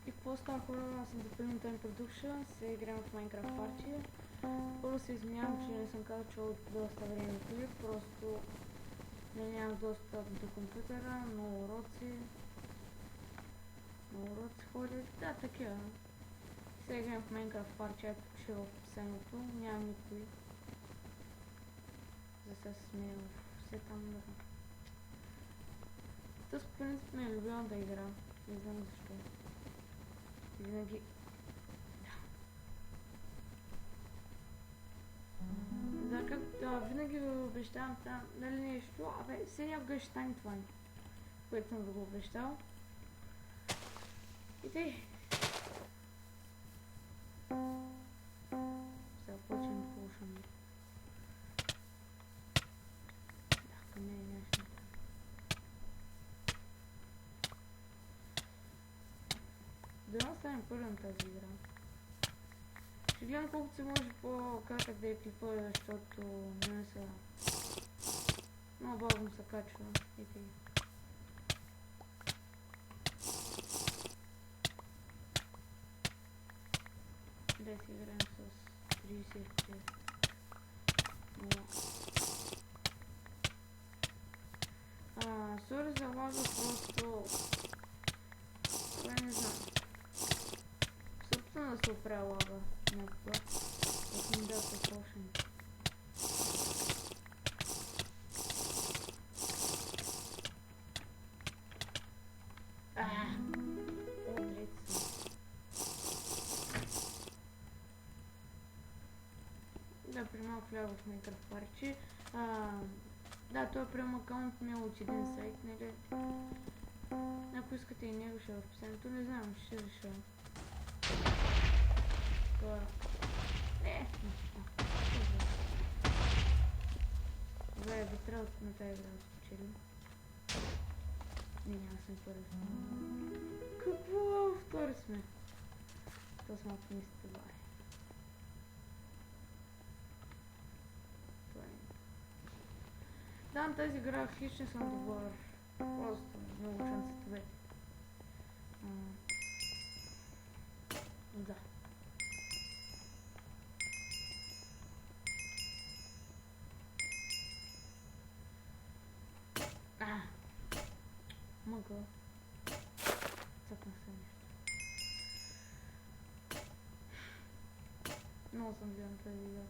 И какво става, хора? Аз съм Запилен Time Production, се играем в Minecraft Party. Първо се извинявам, че не съм качвал доста време клип, просто нямах достъп до компютъра, много уроци ходят, да, такива. Сега играем в Minecraft Party, ето пише в описанието, няма никой. За сега се смея все там да. Тъс по принцип ме е любила да игра, не знам защо. Винаги... Да, как винаги ви обещавам там, нали нещо, абе, все някога ще стане това, което съм ви го обещал. И тъй. Сега почвам да слушам. Да, към мен нямаш никога. Дано станем първи на тази игра. Ще гледам колкото се може по-кратък да е клипа, защото не са... много бавно се качва. И тъй. Да си играем с 30 FPS. Сори за лага, просто... не знам. Собствено да се оправя лага някога. Ако ми да се слушам. Отред съм. Да, при малко влязох в Minecraft Party. Да, това прямо акаунт ми е от един сайт, нали? Ако искате и него ще е в описанието, не знам, ще реша. Това... Добре, би трябвало на тази игра да спечелим. Не, няма съм първи. Какво? Втори сме. Това с малко мислите, бай. Да, на тази игра хищ не съм добър. Просто много шансове. Да. Мъгъл. Цъкнах се нещо. Много съм гледам тази игра.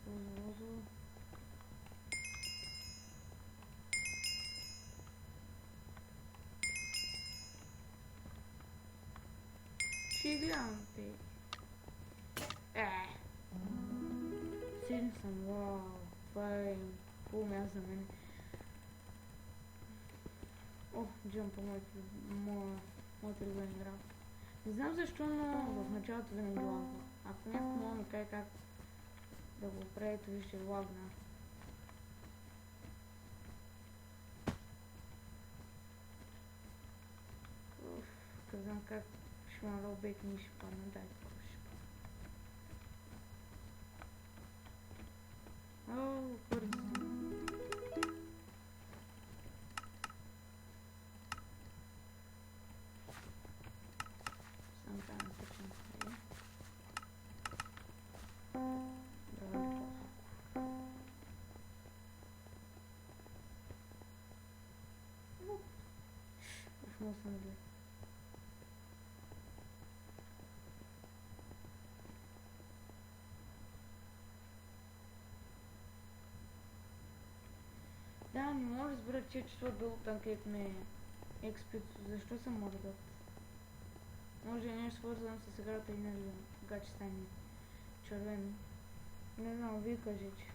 Лозо. Ще гледам те. Силен съм, вау. Това е хубаво място за мен. О, джампа, моята любима игра. Не знам защо, но в началото винаги лагва. Ако някой мога ми каже как да го прави, то вижте лагна. Казвам как ще ма ролбейт ми ще падна, дай какво ще падна. О, първи съм. Сам трябва да тъчам къде. Давай по-малко. Уф, много съм зле. Да, не мога да разбера, че число било там, където ме е експито. Защо съм мърдът? Може да е нещо свързано с играта и нали, кога че стане червено. Не знам, вие кажете.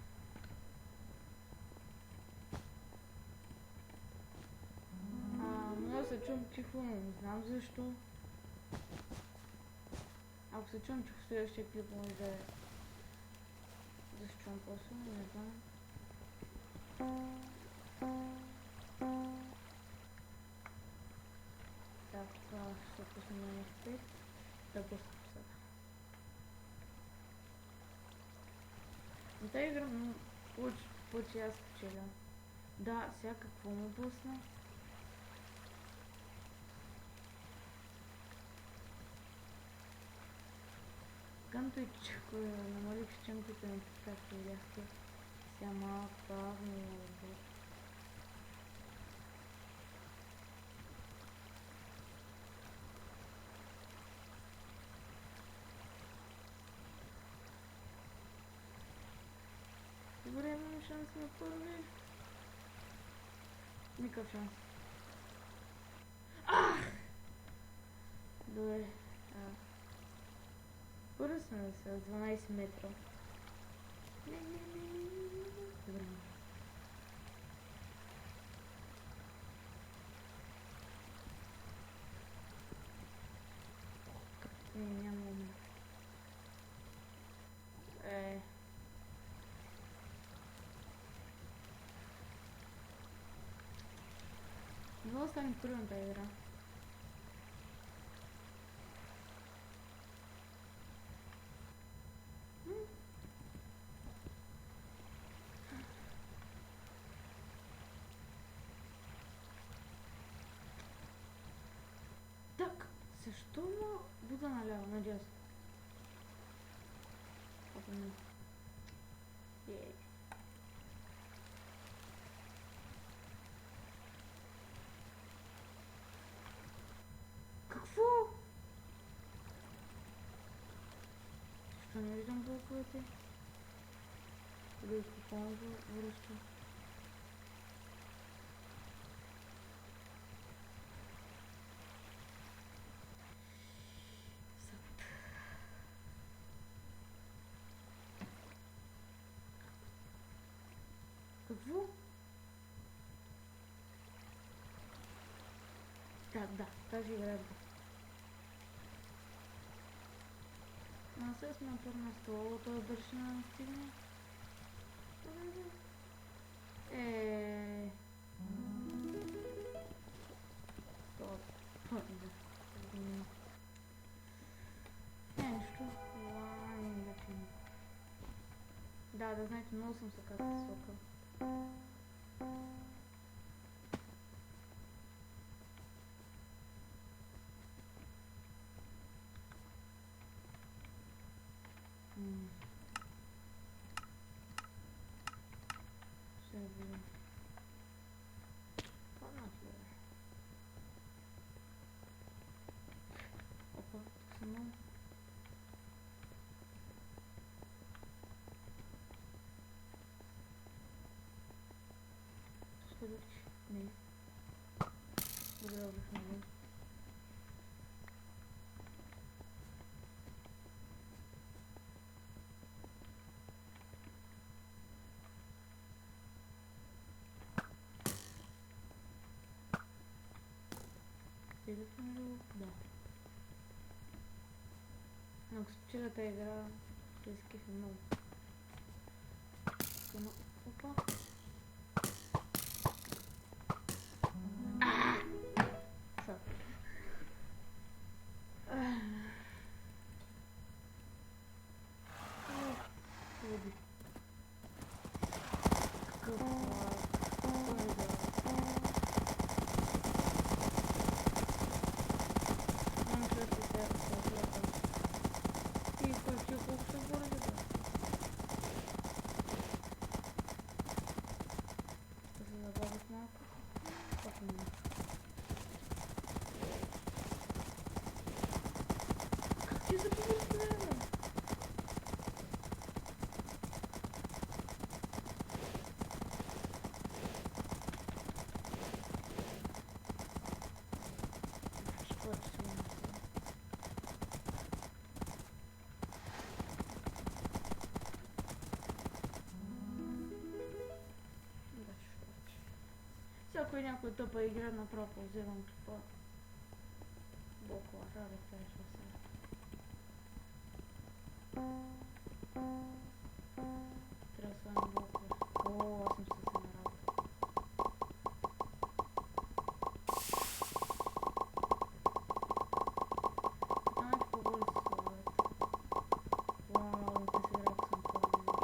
Може да се чум тихо, но не знам защо. Ако се чум тихо в следващия клип, може да е... да се чум просто, не знам. Так, това ще пуснем на F5. Да пускам сега. Тази игра много повече пъти аз печеля. Да, сега какво му блъсна? Канто и че намалих ченките на както видяхте. Сега малко бавно работи. Добре, имам шанс на първи. Никакъв шанс. Ах! Добре. Първо сме с 12 метра. Добре. Няма момент. Много стане първо на тази игра. Так, защо му буда наляво, надясно? Опа, ей. Какво? Защо не виждам блоковете? Или какво връща? Какво? Да, тази игра е. Сега сме на първо место, той бърши на стигне. Нещо. Да, знаете, много съм се както сокъл. Ще видим. Паднах ли бе? Опа, тук съм много. Следващи? Не. Добре, обихнали. Телефон ли? Да. Но ако спечеля тази игра, ще изкефи много. Опа. Ако някой тъпа игра, направо вземам това. Блокова, да кажа сега. Трябва да слагам блокова. О, аз съм се нарадил. Там е какво да се слагат. Вау, не те се игра, ако съм това видео.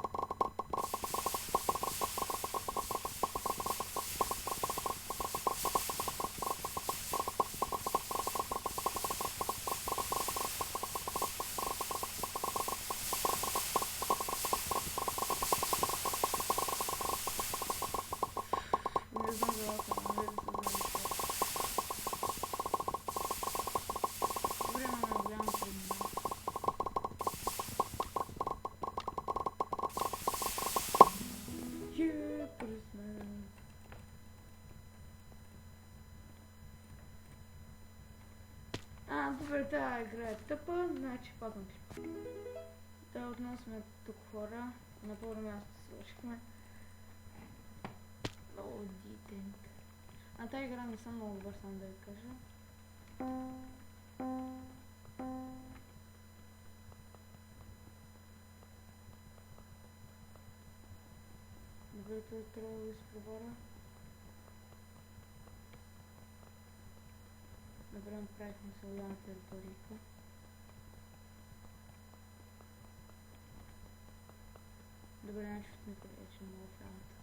тази игра е тъпа, значи пазвам клип. Да, отново сме тук хора. На първо място свършихме. Много дитент. А тази игра не съм много добър, сам да ви кажа. Добре, това трябва да изпреваря. Добре, направихме се на територията. Добре, значи от никъде вече не мога в работа.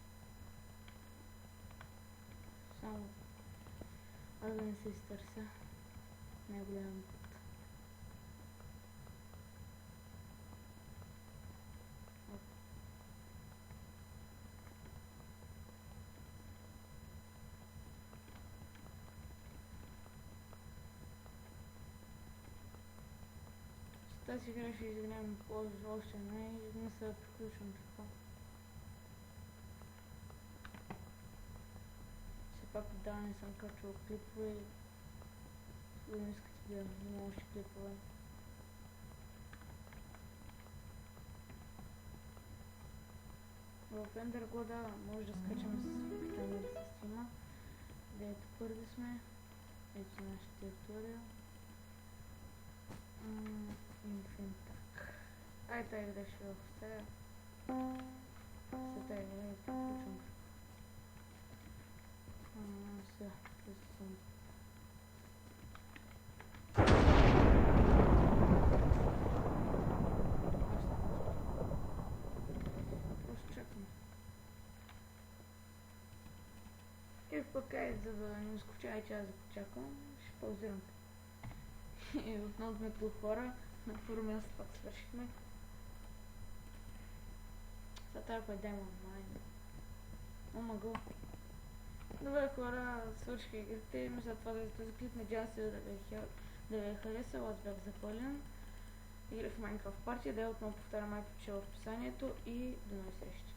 Само аз да не се изтърся. Най-голям път. Тази игра ще изиграем още една и не се приключвам така. Все пак да, не съм качвал клипове. Сигурно искате да има още клипове. В Ендергода може да скачаме с капитана или с стрима. Ето първи сме. Ето нашата територия. Инфентак. Ай, тази игра ще я оставя. След тази игра я приключвам. Сега, просто съм. Просто чакам. И пък за да не скучайте, аз да почакам, ще паузирам. И отново сме тук хора. На първо място пак свършихме. Сега трябва да демо онлайн. Омаго. Добре хора, свършиха игрите. Мисля това да този клип. Надявам се да ви е харесал. Аз бях запълен. Играх в Minecraft партия. Да я отново повтарям, че в описанието и до нови срещи.